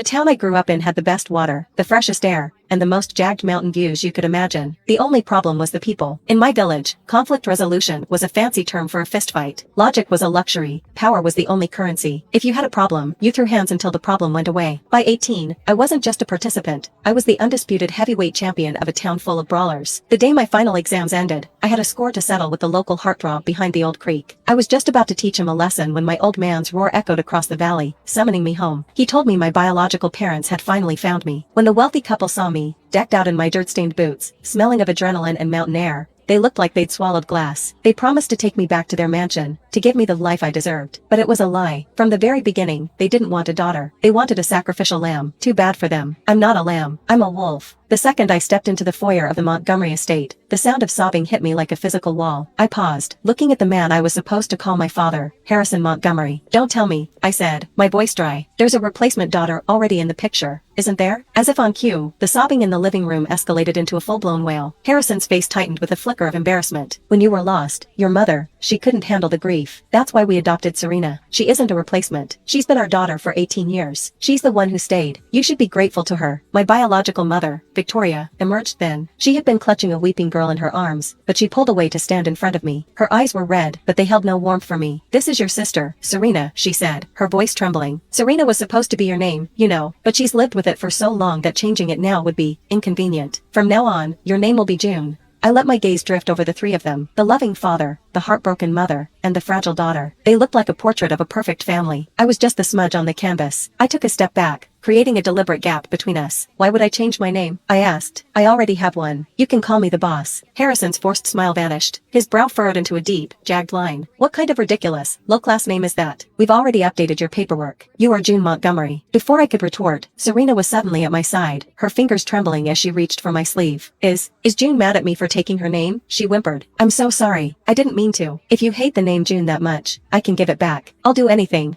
The town I grew up in had the best water, the freshest air, and the most jagged mountain views you could imagine. The only problem was the people. In my village, conflict resolution was a fancy term for a fistfight. Logic was a luxury. Power was the only currency. If you had a problem, you threw hands until the problem went away. By 18, I wasn't just a participant. I was the undisputed heavyweight champion of a town full of brawlers. The day my final exams ended, I had a score to settle with the local heartthrob behind the old creek. I was just about to teach him a lesson when my old man's roar echoed across the valley, summoning me home. He told me my biological parents had finally found me. When the wealthy couple saw me, decked out in my dirt-stained boots, smelling of adrenaline and mountain air, they looked like they'd swallowed glass. They promised to take me back to their mansion, to give me the life I deserved. But it was a lie. From the very beginning, they didn't want a daughter. They wanted a sacrificial lamb. Too bad for them. I'm not a lamb. I'm a wolf. The second I stepped into the foyer of the Montgomery estate, the sound of sobbing hit me like a physical wall. I paused, looking at the man I was supposed to call my father, Harrison Montgomery. "Don't tell me," I said, my voice dry. "There's a replacement daughter already in the picture, isn't there?" As if on cue, the sobbing in the living room escalated into a full-blown wail. Harrison's face tightened with a flicker of embarrassment. "When you were lost, your mother, she couldn't handle the grief. That's why we adopted Serena. She isn't a replacement. She's been our daughter for 18 years. She's the one who stayed. You should be grateful to her." My biological mother, Victoria, emerged then. She had been clutching a weeping girl in her arms, but she pulled away to stand in front of me. Her eyes were red, but they held no warmth for me. "This is your sister, Serena," she said, her voice trembling. "Serena was supposed to be your name, you know, but she's lived with it for so long that changing it now would be inconvenient. From now on, your name will be June." I let my gaze drift over the three of them, the loving father, the heartbroken mother, and the fragile daughter. They looked like a portrait of a perfect family. I was just the smudge on the canvas. I took a step back, creating a deliberate gap between us. "Why would I change my name?" I asked. "I already have one. You can call me the boss." Harrison's forced smile vanished. His brow furrowed into a deep, jagged line. "What kind of ridiculous, low-class name is that? We've already updated your paperwork. You are June Montgomery." Before I could retort, Serena was suddenly at my side, her fingers trembling as she reached for my sleeve. Is June mad at me for taking her name?" she whimpered. "I'm so sorry. I didn't mean to. If you hate the name June that much, I can give it back. I'll do anything."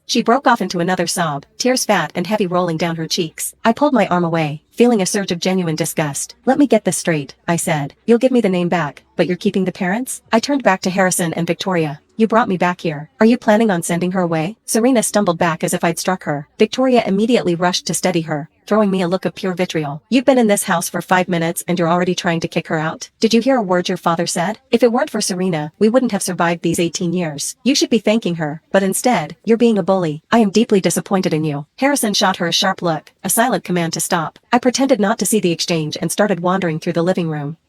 She broke off into another sob, tears fat and heavy rolling down her cheeks. I pulled my arm away, feeling a surge of genuine disgust. "Let me get this straight," I said. "You'll give me the name back, but you're keeping the parents?" I turned back to Harrison and Victoria. "You brought me back here. Are you planning on sending her away?" Serena stumbled back as if I'd struck her. Victoria immediately rushed to steady her, throwing me a look of pure vitriol. "You've been in this house for 5 minutes and you're already trying to kick her out? Did you hear a word your father said? If it weren't for Serena, we wouldn't have survived these 18 years. You should be thanking her, but instead, you're being a bully. I am deeply disappointed in you." Harrison shot her a sharp look, a silent command to stop. I pretended not to see the exchange and started wandering through the living room.